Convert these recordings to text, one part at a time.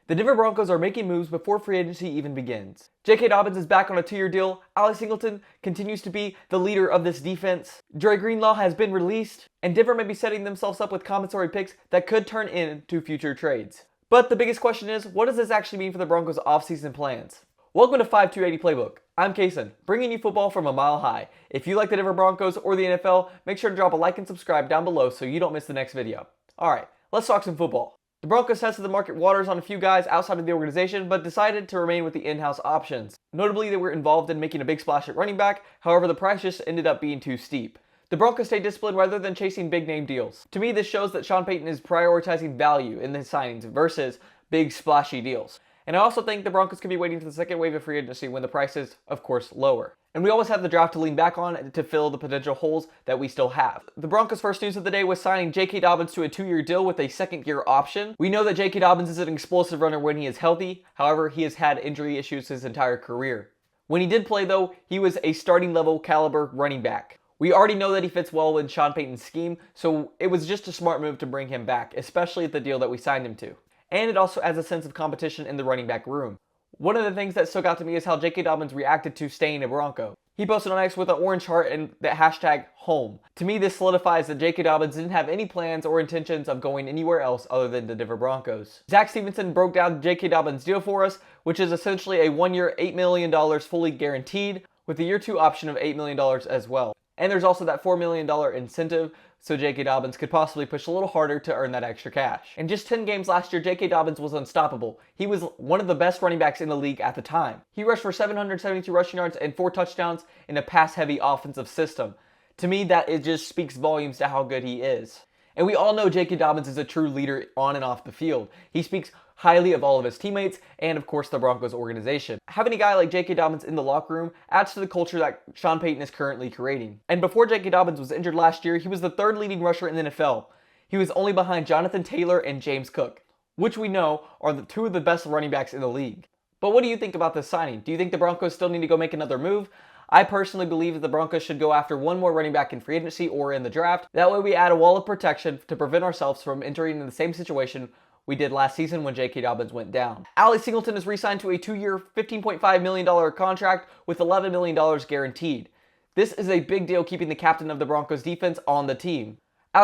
The Denver Broncos are making moves before free agency even begins. JK Dobbins is back on a 2-year deal. Singleton continues to be the leader of this defense. Dre Greenlaw has been released. And Denver may be setting themselves up with compensatory picks that could turn into future trades. But the biggest question is, what does this actually mean for the Broncos' offseason plans? Welcome to Five-Two-Eighty Playbook. I'm Kason, bringing you football from a mile high. If you like the Denver Broncos or the NFL, make sure to drop a like and subscribe down below so you don't miss the next video. Alright, let's talk some football. The Broncos tested the market waters on a few guys outside of the organization, but decided to remain with the in-house options. Notably, they were involved in making a big splash at running back, however the price just ended up being too steep. The Broncos stayed disciplined rather than chasing big-name deals. To me, this shows that Sean Payton is prioritizing value in his signings versus big splashy deals. And I also think the Broncos could be waiting for the second wave of free agency when the price is, of course, lower. And we always have the draft to lean back on to fill the potential holes that we still have. The Broncos' first news of the day was signing JK Dobbins to a 2-year deal with a second-year option. We know that JK Dobbins is an explosive runner when he is healthy. However, he has had injury issues his entire career. When he did play, though, he was a starting-level caliber running back. We already know that he fits well with Sean Payton's scheme, so it was just a smart move to bring him back, especially at the deal that we signed him to. And it also adds a sense of competition in the running back room. One of the things that stuck out to me is how JK Dobbins reacted to staying a Bronco. He posted on X with an orange heart and the hashtag home. To me, this solidifies that JK Dobbins didn't have any plans or intentions of going anywhere else other than the Denver Broncos. Zach Stevenson broke down JK Dobbins' deal for us, which is essentially a 1-year, $8 million fully guaranteed, with a year 2 option of $8 million as well. And there's also that $4 million incentive, so JK Dobbins could possibly push a little harder to earn that extra cash. In just 10 games last year, JK Dobbins was unstoppable. He was one of the best running backs in the league at the time. He rushed for 772 rushing yards and 4 touchdowns in a pass-heavy offensive system. To me, it just speaks volumes to how good he is. And we all know JK Dobbins is a true leader on and off the field. He speaks highly of all of his teammates and, of course, the Broncos organization. Having a guy like JK Dobbins in the locker room adds to the culture that Sean Payton is currently creating. And before JK Dobbins was injured last year, he was the 3rd leading rusher in the NFL. He was only behind Jonathan Taylor and James Cook, which we know are the 2 of the best running backs in the league. But what do you think about this signing? Do you think the Broncos still need to go make another move? I personally believe that the Broncos should go after one more running back in free agency or in the draft. That way we add a wall of protection to prevent ourselves from entering in the same situation we did last season when JK Dobbins went down. Singleton is re-signed to a 2-year, $15.5 million contract with $11 million guaranteed. This is a big deal, keeping the captain of the Broncos defense on the team.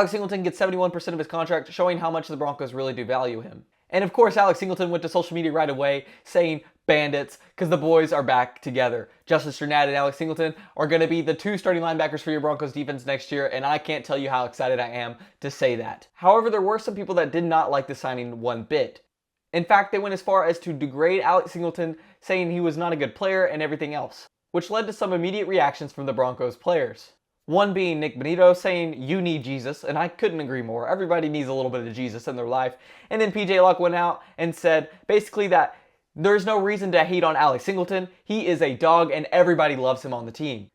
Singleton gets 71% of his contract, showing how much the Broncos really do value him. And of course, Singleton went to social media right away saying bandits, because the boys are back together. Justice Strnad and Singleton are going to be the 2 starting linebackers for your Broncos defense next year, and I can't tell you how excited I am to say that. However, there were some people that did not like the signing one bit. In fact, they went as far as to degrade Singleton, saying he was not a good player and everything else, which led to some immediate reactions from the Broncos players. One being Nick Benito saying, "You need Jesus," and I couldn't agree more. Everybody needs a little bit of Jesus in their life. And then PJ Locke went out and said basically that there's no reason to hate on Singleton. He is a dog and everybody loves him on the team.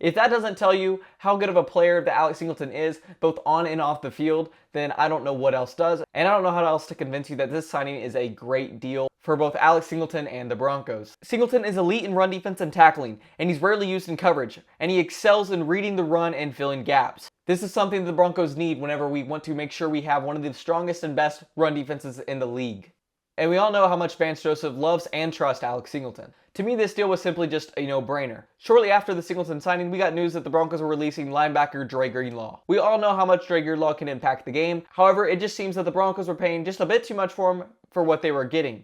If that doesn't tell you how good of a player that Singleton is, both on and off the field, then I don't know what else does. And I don't know how else to convince you that this signing is a great deal for both Singleton and the Broncos. Singleton is elite in run defense and tackling, and he's rarely used in coverage, and he excels in reading the run and filling gaps. This is something the Broncos need whenever we want to make sure we have one of the strongest and best run defenses in the league. And we all know how much Vance Joseph loves and trusts Singleton. To me, this deal was simply just a no-brainer. Shortly after the Singleton signing, we got news that the Broncos were releasing linebacker Dre Greenlaw. We all know how much Dre Greenlaw can impact the game. However, it just seems that the Broncos were paying just a bit too much for him for what they were getting.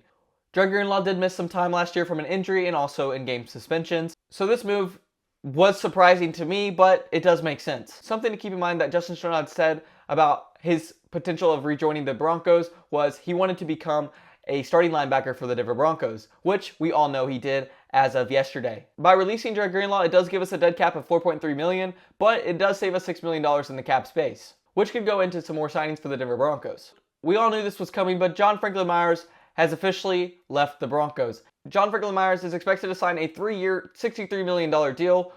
Dre Greenlaw did miss some time last year from an injury and also in-game suspensions. So this move was surprising to me, but it does make sense. Something to keep in mind that Justice Strnad said about his potential of rejoining the Broncos was he wanted to become a starting linebacker for the Denver Broncos, which we all know he did as of yesterday. By releasing Dre Greenlaw, it does give us a dead cap of $4.3 million, but it does save us $6 million in the cap space, which could go into some more signings for the Denver Broncos. We all knew this was coming, but John Franklin Myers has officially left the Broncos. John Franklin Myers is expected to sign a 3-year, $63 million deal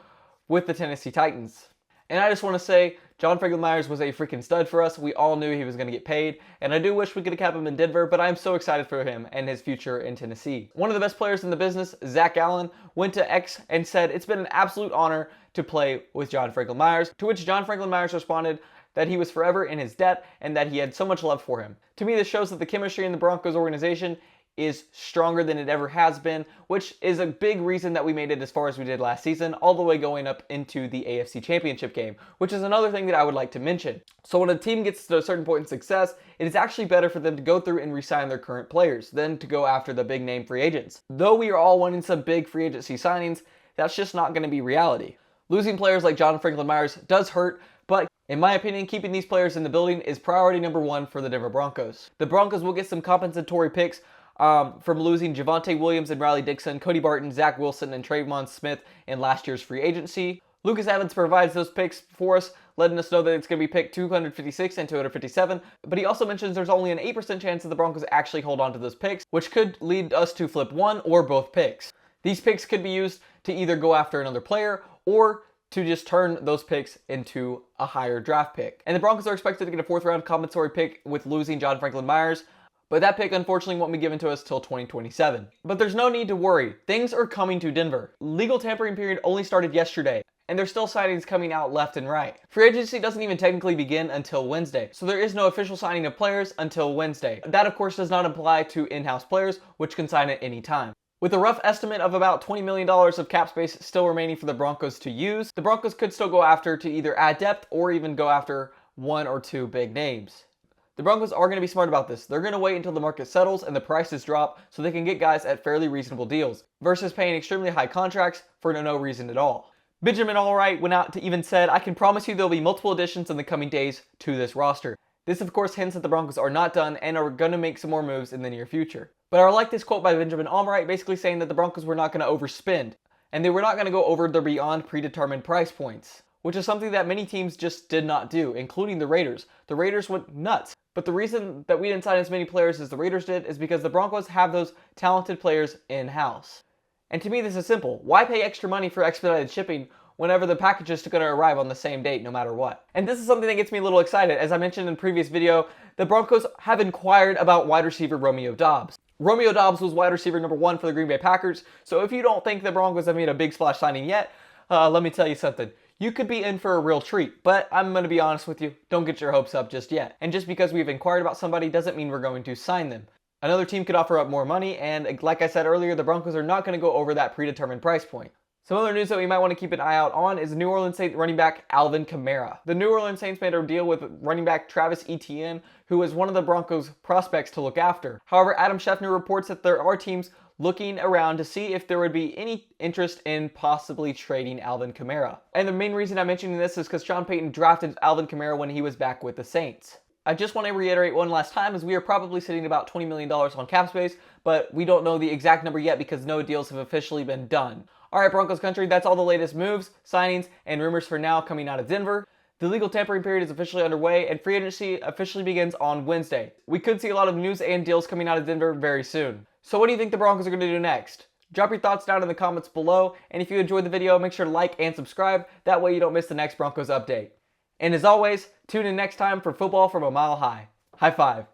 with the Tennessee Titans. And I just want to say, John Franklin Myers was a freaking stud for us. We all knew he was going to get paid, and I do wish we could have kept him in Denver, but I'm so excited for him and his future in Tennessee. One of the best players in the business, Zach Allen, went to X and said, "It's been an absolute honor to play with John Franklin Myers," to which John Franklin Myers responded that he was forever in his debt and that he had so much love for him. To me, this shows that the chemistry in the Broncos organization is stronger than it ever has been, which is a big reason that we made it as far as we did last season, all the way going up into the AFC Championship game, which is another thing that I would like to mention. So when a team gets to a certain point in success, it is actually better for them to go through and re-sign their current players than to go after the big name free agents. Though we are all wanting some big free agency signings, that's just not going to be reality. Losing players like John Franklin Myers does hurt, but in my opinion, keeping these players in the building is priority number one for the Denver Broncos. The Broncos will get some compensatory picks from losing Javonte Williams and Riley Dixon, Cody Barton, Zach Wilson, and Trayvon Smith in last year's free agency. Lucas Evans provides those picks for us, letting us know that it's going to be picked 256 and 257, but he also mentions there's only an 8% chance that the Broncos actually hold on to those picks, which could lead us to flip one or both picks. These picks could be used to either go after another player or to just turn those picks into a higher draft pick. And the Broncos are expected to get a 4th round compensatory pick with losing John Franklin Myers, but that pick unfortunately won't be given to us till 2027. But there's no need to worry. Things are coming to Denver. Legal tampering period only started yesterday, and there's still signings coming out left and right. Free agency doesn't even technically begin until Wednesday, so there is no official signing of players until Wednesday. That of course does not apply to in-house players, which can sign at any time. With a rough estimate of about $20 million of cap space still remaining for the Broncos to use, the Broncos could still go after to either add depth or even go after 1 or 2 big names. The Broncos are going to be smart about this. They're going to wait until the market settles and the prices drop so they can get guys at fairly reasonable deals versus paying extremely high contracts for no reason at all. Benjamin Allwright went out to even said, "I can promise you there'll be multiple additions in the coming days to this roster." This of course hints that the Broncos are not done and are going to make some more moves in the near future. But I like this quote by Benjamin Allwright basically saying that the Broncos were not going to overspend and they were not going to go over their beyond predetermined price points, which is something that many teams just did not do, including the Raiders. The Raiders went nuts. But the reason that we didn't sign as many players as the Raiders did is because the Broncos have those talented players in-house. And to me, this is simple. Why pay extra money for expedited shipping whenever the package is going to arrive on the same date no matter what? And this is something that gets me a little excited. As I mentioned in a previous video, the Broncos have inquired about wide receiver Romeo Doubs. Romeo Doubs was wide receiver number 1 for the Green Bay Packers, so if you don't think the Broncos have made a big splash signing yet, let me tell you something. You could be in for a real treat, but I'm going to be honest with you, don't get your hopes up just yet. And just because we've inquired about somebody doesn't mean we're going to sign them. Another team could offer up more money, and like I said earlier, the Broncos are not going to go over that predetermined price point. Some other news that we might want to keep an eye out on is New Orleans Saints running back Alvin Kamara. The New Orleans Saints made a deal with running back Travis Etienne, who is one of the Broncos' prospects to look after. However, Adam Schefter reports that there are teams looking around to see if there would be any interest in possibly trading Alvin Kamara. And the main reason I'm mentioning this is because Sean Payton drafted Alvin Kamara when he was back with the Saints. I just want to reiterate one last time as we are probably sitting about $20 million on cap space, but we don't know the exact number yet because no deals have officially been done. Alright Broncos country, that's all the latest moves, signings, and rumors for now coming out of Denver. The legal tampering period is officially underway and free agency officially begins on Wednesday. We could see a lot of news and deals coming out of Denver very soon. So what do you think the Broncos are going to do next? Drop your thoughts down in the comments below, and if you enjoyed the video, make sure to like and subscribe, that way you don't miss the next Broncos update. And as always, tune in next time for football from a mile high. High five.